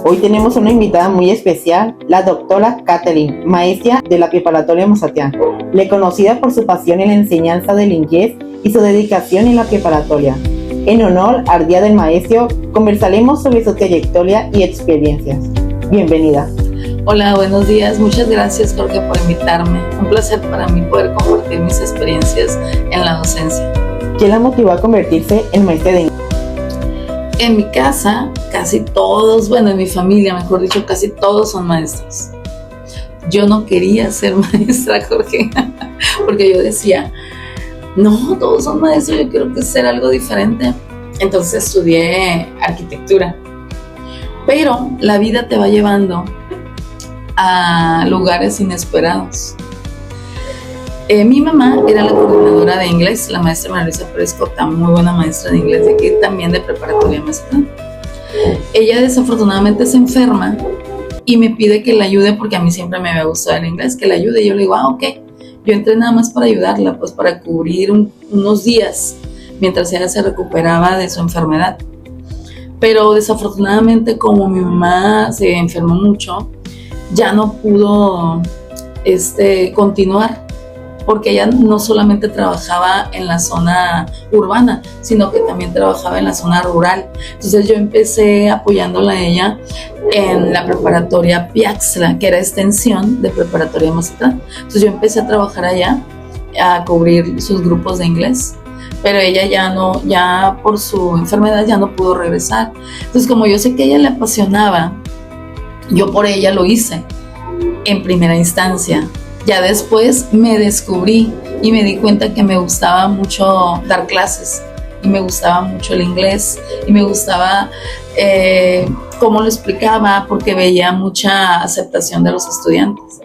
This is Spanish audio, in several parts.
Hoy tenemos una invitada muy especial, la doctora Catherine, maestra de la Preparatoria Mazatlán, reconocida por su pasión en la enseñanza del inglés y su dedicación en la preparatoria. En honor al Día del Maestro, conversaremos sobre su trayectoria y experiencias. Bienvenida. Hola, buenos días. Muchas gracias, Jorge, por invitarme. Un placer para mí poder compartir mis experiencias en la docencia. ¿Qué la motivó a convertirse en maestra de inglés? En mi casa, casi todos, en mi familia, mejor dicho, casi todos son maestros. Yo no quería ser maestra, Jorge, porque yo decía, no, todos son maestros, yo quiero ser algo diferente. Entonces estudié arquitectura. Pero la vida te va llevando a lugares inesperados. Mi mamá era la coordinadora de inglés, la maestra María Luisa Pérez Cota, muy buena maestra de inglés de aquí, también de preparatoria Mazatlán. Ella desafortunadamente se enferma y me pide que la ayude porque a mí siempre me había gustado el inglés, que la ayude. Y yo le digo, ok. Yo entré nada más para ayudarla, pues para cubrir unos días mientras ella se recuperaba de su enfermedad. Pero desafortunadamente, como mi mamá se enfermó mucho, ya no pudo continuar, porque ella no solamente trabajaba en la zona urbana, sino que también trabajaba en la zona rural. Entonces yo empecé apoyándola a ella en la preparatoria Piaxtla, que era extensión de preparatoria Mazatlán. Entonces yo empecé a trabajar allá, a cubrir sus grupos de inglés, pero ella ya por su enfermedad ya no pudo regresar. Entonces, como yo sé que a ella le apasionaba, yo por ella lo hice en primera instancia. Ya después me descubrí y me di cuenta que me gustaba mucho dar clases y me gustaba mucho el inglés y me gustaba cómo lo explicaba, porque veía mucha aceptación de los estudiantes.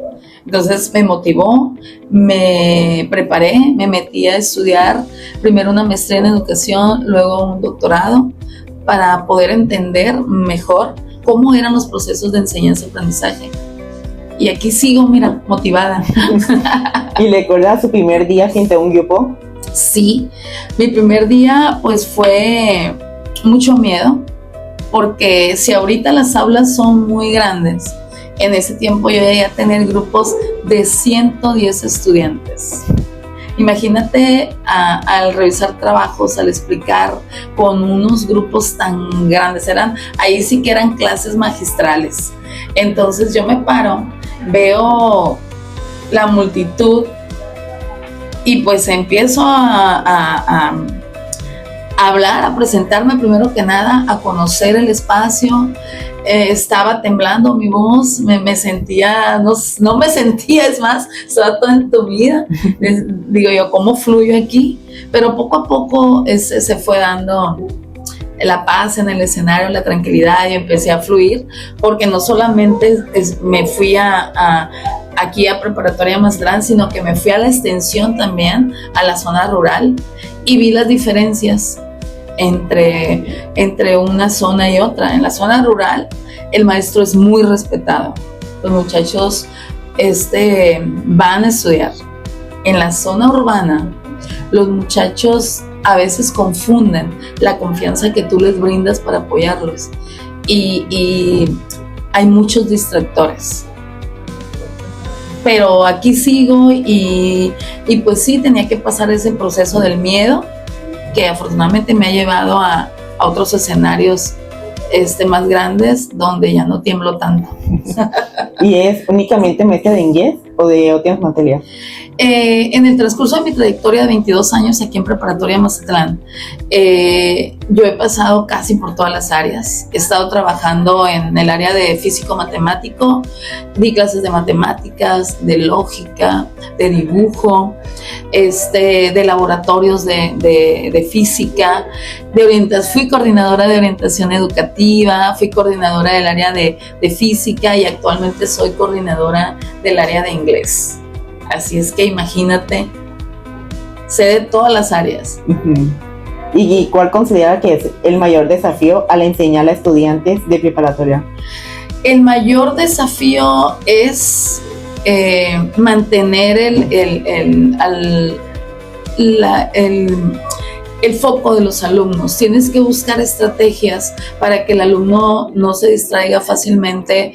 Entonces me motivó, me preparé, me metí a estudiar primero una maestría en educación, luego un doctorado, para poder entender mejor cómo eran los procesos de enseñanza-aprendizaje. Y aquí sigo, mira, motivada. ¿Y recuerda su primer día frente a un grupo? Sí, mi primer día pues fue mucho miedo, porque si ahorita las aulas son muy grandes, en ese tiempo yo llegué a tener grupos de 110 estudiantes. Imagínate al revisar trabajos, al explicar con unos grupos tan grandes, ahí sí que eran clases magistrales. Entonces yo me paro, veo la multitud y pues empiezo a hablar, a presentarme primero que nada, a conocer el espacio. Estaba temblando mi voz, me sentía, no me sentía, es más, estaba toda entumida. Digo yo, ¿cómo fluyo aquí? Pero poco a poco se fue dando la paz en el escenario, la tranquilidad, y empecé a fluir, porque no solamente me fui aquí a Preparatoria Mazatlán, sino que me fui a la extensión también, a la zona rural, y vi las diferencias entre una zona y otra. En la zona rural el maestro es muy respetado, los muchachos van a estudiar. En la zona urbana los muchachos a veces confunden la confianza que tú les brindas para apoyarlos, y hay muchos distractores. Pero aquí sigo y pues sí, tenía que pasar ese proceso del miedo, que afortunadamente me ha llevado a otros escenarios más grandes, donde ya no tiemblo tanto. ¿Y es únicamente maestra de inglés o de otras materias? En el transcurso de mi trayectoria de 22 años aquí en Preparatoria Mazatlán, yo he pasado casi por todas las áreas. He estado trabajando en el área de físico-matemático, di clases de matemáticas, de lógica, de dibujo, de laboratorios de física, fui coordinadora de orientación educativa, fui coordinadora del área de física, y actualmente soy coordinadora del área de inglés. Así es que imagínate, sé de todas las áreas. Uh-huh. ¿Y cuál considera que es el mayor desafío al enseñar a estudiantes de preparatoria? El mayor desafío es mantener el foco de los alumnos. Tienes que buscar estrategias para que el alumno no se distraiga fácilmente,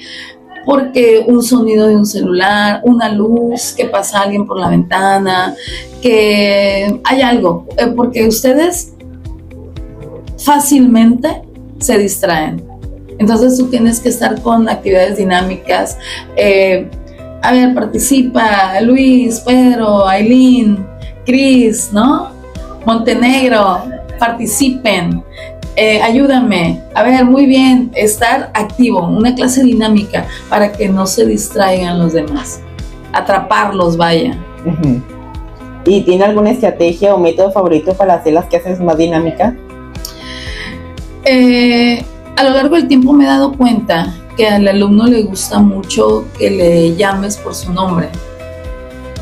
porque un sonido de un celular, una luz, que pasa alguien por la ventana, que hay algo, porque ustedes fácilmente se distraen. Entonces tú tienes que estar con actividades dinámicas. A ver, participa Luis, Pedro, Aileen, Cris, ¿no? Montenegro, participen, ayúdame. A ver, muy bien, estar activo, una clase dinámica para que no se distraigan los demás. Atraparlos, vaya. Uh-huh. ¿Y tiene alguna estrategia o método favorito para hacer las clases más dinámicas? A lo largo del tiempo me he dado cuenta que al alumno le gusta mucho que le llames por su nombre,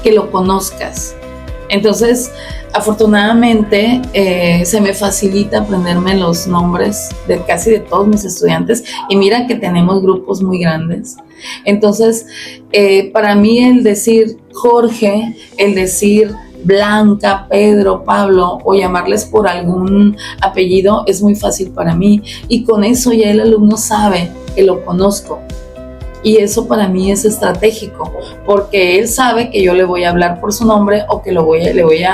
que lo conozcas. Entonces, afortunadamente, se me facilita aprenderme los nombres de casi de todos mis estudiantes, y mira que tenemos grupos muy grandes. Entonces, para mí el decir Jorge, el decir Blanca, Pedro, Pablo, o llamarles por algún apellido es muy fácil para mí, y con eso ya el alumno sabe que lo conozco, y eso para mí es estratégico, porque él sabe que yo le voy a hablar por su nombre, o que le voy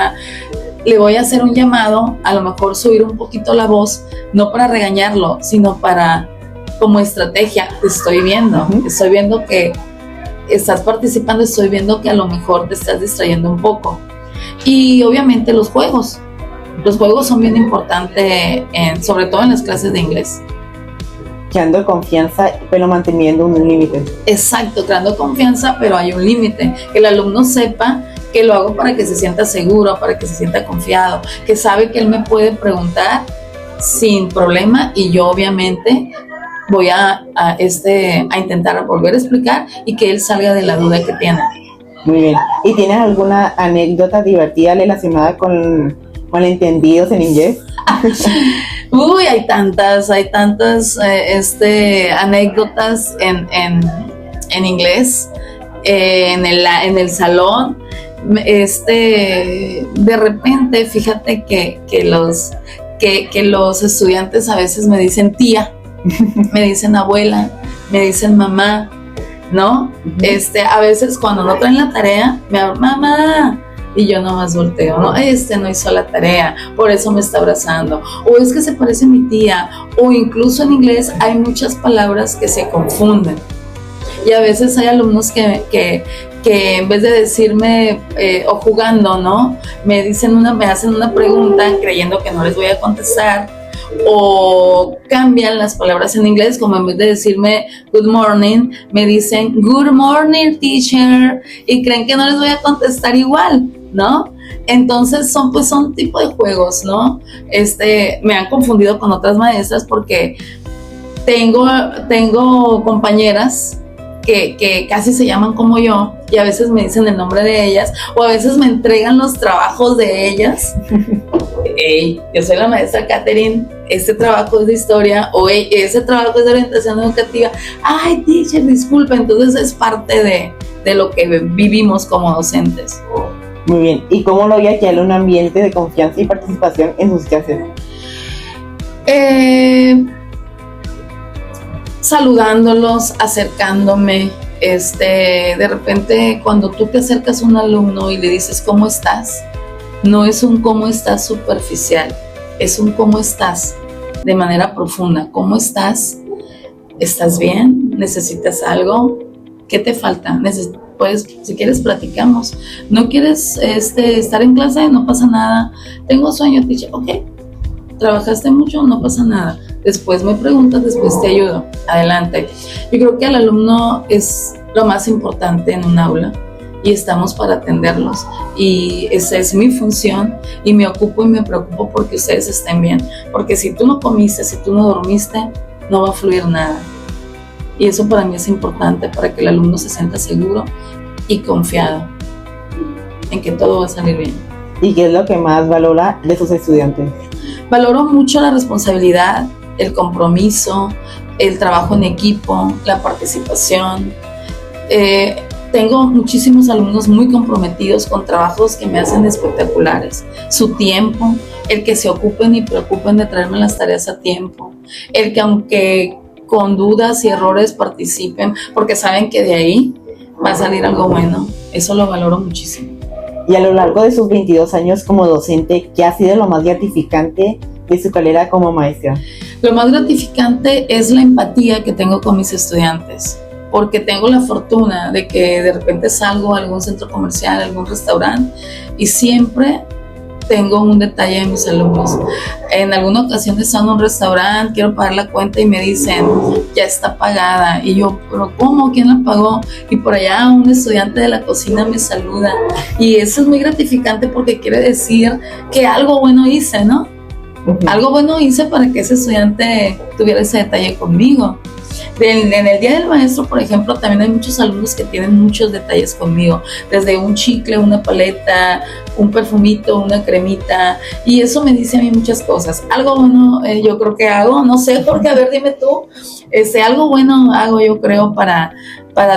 a hacer un llamado, a lo mejor subir un poquito la voz, no para regañarlo, sino para, como estrategia, estoy viendo que estás participando, estoy viendo que a lo mejor te estás distrayendo un poco. Y obviamente los juegos son bien importantes, sobre todo en las clases de inglés. Creando confianza, pero manteniendo un límite. Exacto, creando confianza, pero hay un límite. Que el alumno sepa que lo hago para que se sienta seguro, para que se sienta confiado, que sabe que él me puede preguntar sin problema, y yo obviamente voy a intentar volver a explicar y que él salga de la duda que tiene. Muy bien. ¿Y tienes alguna anécdota divertida relacionada con malentendidos en inglés? Uy, hay tantas anécdotas en inglés, en el salón. De repente, fíjate que los estudiantes a veces me dicen tía, me dicen abuela, me dicen mamá, ¿no? Uh-huh. A veces cuando no traen la tarea, me hablan, mamá, y yo nomás volteo, ¿no? No hizo la tarea, por eso me está abrazando, o es que se parece a mi tía, o incluso en inglés hay muchas palabras que se confunden, y a veces hay alumnos que en vez de decirme, o jugando, ¿no? Me hacen una pregunta creyendo que no les voy a contestar, o cambian las palabras en inglés, como en vez de decirme good morning, me dicen good morning teacher, y creen que no les voy a contestar igual, ¿no? Entonces son tipo de juegos, ¿no? Me han confundido con otras maestras, porque tengo compañeras que casi se llaman como yo, y a veces me dicen el nombre de ellas, o a veces me entregan los trabajos de ellas. Hey, yo soy la maestra Catherine, este trabajo es de historia, o ese trabajo es de orientación educativa. Ay, teacher, disculpa. Entonces es parte de lo que vivimos como docentes. Muy bien. ¿Y cómo logra crear un ambiente de confianza y participación en sus clases? Saludándolos, acercándome. De repente, cuando tú te acercas a un alumno y le dices ¿cómo estás?, no es un cómo estás superficial, es un cómo estás de manera profunda. ¿Cómo estás? ¿Estás bien? ¿Necesitas algo? ¿Qué te falta? Pues, si quieres, platicamos. ¿No quieres estar en clase? No pasa nada. Tengo sueño, teacher. Ok. ¿Trabajaste mucho? No pasa nada. Después me preguntas, después te ayudo. Adelante. Yo creo que al alumno es lo más importante en un aula, y estamos para atenderlos, y esa es mi función, y me ocupo y me preocupo porque ustedes estén bien, porque si tú no comiste, si tú no dormiste, no va a fluir nada, y eso para mí es importante, para que el alumno se sienta seguro y confiado en que todo va a salir bien. ¿Y qué es lo que más valora de sus estudiantes? Valoro mucho la responsabilidad, el compromiso, el trabajo en equipo, la participación. tengo muchísimos alumnos muy comprometidos con trabajos que me hacen espectaculares. Su tiempo, el que se ocupen y preocupen de traerme las tareas a tiempo, el que aunque con dudas y errores participen, porque saben que de ahí va a salir algo bueno. Eso lo valoro muchísimo. Y a lo largo de sus 22 años como docente, ¿qué ha sido lo más gratificante de su carrera como maestra? Lo más gratificante es la empatía que tengo con mis estudiantes, porque tengo la fortuna de que de repente salgo a algún centro comercial, a algún restaurante, y siempre tengo un detalle de mis alumnos. En alguna ocasión estando en un restaurante, quiero pagar la cuenta y me dicen, ya está pagada. Y yo, ¿pero cómo? ¿Quién la pagó? Y por allá un estudiante de la cocina me saluda. Y eso es muy gratificante porque quiere decir que algo bueno hice, ¿no? Algo bueno hice para que ese estudiante tuviera ese detalle conmigo. En el Día del Maestro, por ejemplo, también hay muchos alumnos que tienen muchos detalles conmigo, desde un chicle, una paleta, un perfumito, una cremita, y eso me dice a mí muchas cosas. Algo bueno yo creo que hago, no sé, porque a ver, dime tú, algo bueno hago yo creo para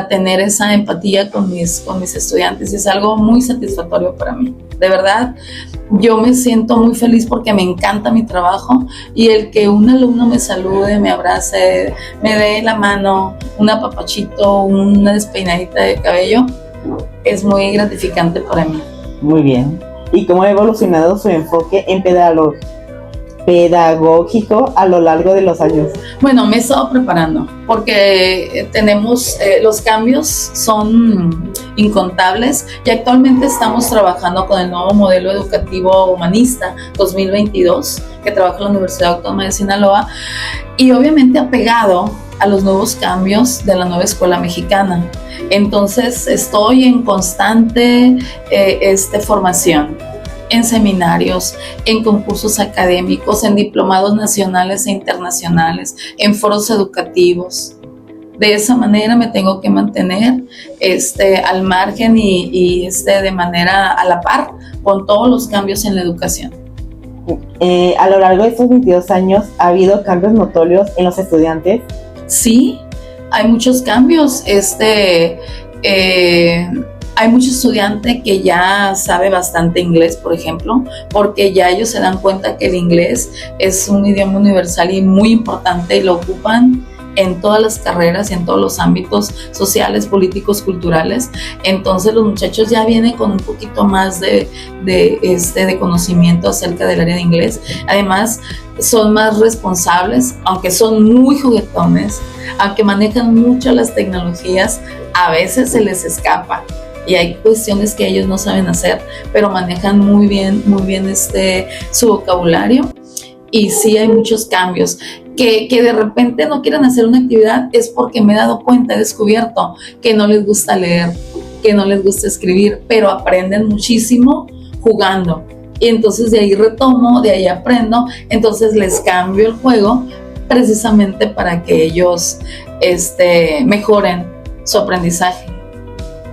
tener esa empatía con mis estudiantes, y es algo muy satisfactorio para mí. De verdad, yo me siento muy feliz porque me encanta mi trabajo, y el que un alumno me salude, me abrace, me dé la mano, un apapachito, una despeinadita de cabello, es muy gratificante para mí. Muy bien. ¿Y cómo ha evolucionado su enfoque en pedagógico a lo largo de los años? Bueno, me he estado preparando porque tenemos, los cambios son incontables, y actualmente estamos trabajando con el nuevo modelo educativo humanista 2022 que trabaja la Universidad Autónoma de Sinaloa, y obviamente apegado a los nuevos cambios de la nueva escuela mexicana. Entonces estoy en constante formación, en seminarios, en concursos académicos, en diplomados nacionales e internacionales, en foros educativos. De esa manera me tengo que mantener al margen y de manera a la par con todos los cambios en la educación. A lo largo de estos 22 años, ¿ha habido cambios notorios en los estudiantes? Sí, hay muchos cambios. Hay muchos estudiantes que ya sabe bastante inglés, por ejemplo, porque ya ellos se dan cuenta que el inglés es un idioma universal y muy importante, y lo ocupan en todas las carreras y en todos los ámbitos sociales, políticos, culturales. Entonces los muchachos ya vienen con un poquito más de conocimiento acerca del área de inglés. Además, son más responsables, aunque son muy juguetones, aunque manejan mucho las tecnologías, a veces se les escapa. Y hay cuestiones que ellos no saben hacer, pero manejan muy bien su vocabulario. Y sí hay muchos cambios. Que de repente no quieren hacer una actividad es porque me he dado cuenta, he descubierto que no les gusta leer, que no les gusta escribir, pero aprenden muchísimo jugando. Y entonces de ahí retomo, de ahí aprendo, entonces les cambio el juego precisamente para que ellos mejoren su aprendizaje.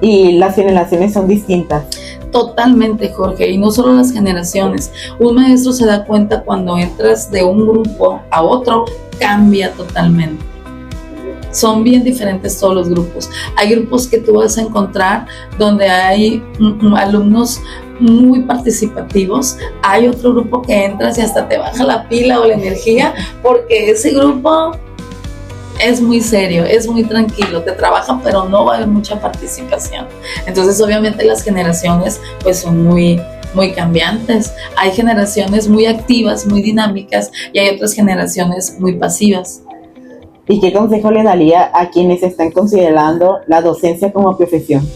Y las generaciones son distintas. Totalmente, Jorge, y no solo las generaciones. Un maestro se da cuenta cuando entras de un grupo a otro, cambia totalmente. Son bien diferentes todos los grupos. Hay grupos que tú vas a encontrar donde hay alumnos muy participativos. Hay otro grupo que entras y hasta te baja la pila o la energía, porque ese grupo es muy serio, es muy tranquilo, te trabaja, pero no va a haber mucha participación. Entonces, obviamente, las generaciones pues son muy cambiantes. Hay generaciones muy activas, muy dinámicas, y hay otras generaciones muy pasivas. ¿Y qué consejo le daría a quienes están considerando la docencia como profesión?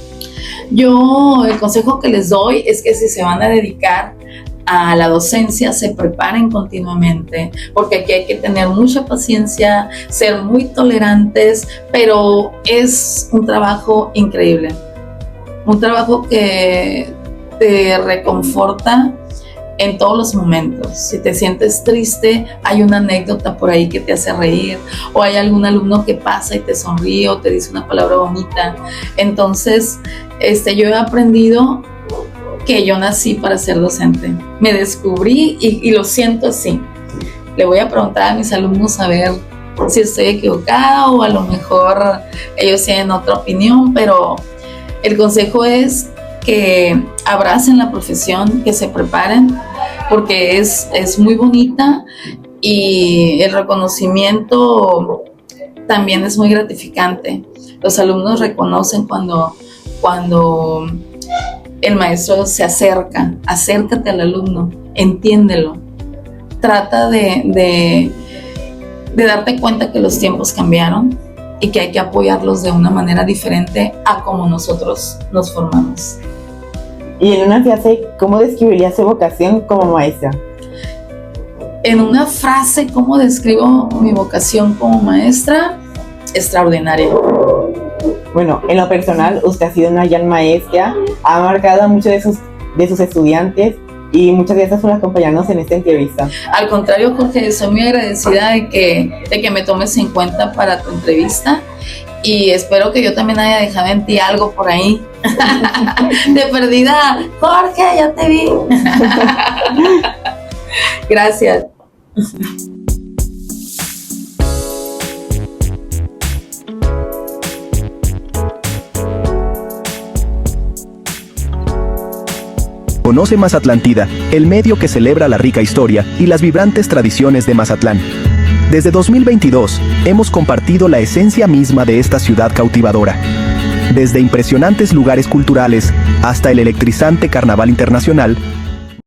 Yo, el consejo que les doy es que si se van a dedicar a la docencia, se preparen continuamente, porque aquí hay que tener mucha paciencia, ser muy tolerantes, pero es un trabajo increíble, un trabajo que te reconforta en todos los momentos. Si te sientes triste, hay una anécdota por ahí que te hace reír, o hay algún alumno que pasa y te sonríe o te dice una palabra bonita. Entonces, yo he aprendido que yo nací para ser docente. Me descubrí y lo siento así. Le voy a preguntar a mis alumnos a ver si estoy equivocada, o a lo mejor ellos tienen otra opinión, pero El consejo es que abracen la profesión, que se preparen, porque es muy bonita y el reconocimiento también es muy gratificante. Los alumnos reconocen cuando el maestro se acerca. Acércate al alumno, entiéndelo. Trata de darte cuenta que los tiempos cambiaron y que hay que apoyarlos de una manera diferente a como nosotros nos formamos. Y en una frase, ¿cómo describiría su vocación como maestra? En una frase, ¿cómo describo mi vocación como maestra? Extraordinaria. Bueno, en lo personal, usted ha sido una gran maestra, ha marcado a muchos de sus estudiantes y muchas gracias por acompañarnos en esta entrevista. Al contrario, Jorge, soy muy agradecida de que me tomes en cuenta para tu entrevista y espero que yo también haya dejado en ti algo por ahí. De perdida, Jorge, ya te vi. Gracias. Conoce Mazatlantida, el medio que celebra la rica historia y las vibrantes tradiciones de Mazatlán. Desde 2022, hemos compartido la esencia misma de esta ciudad cautivadora. Desde impresionantes lugares culturales hasta el electrizante Carnaval Internacional,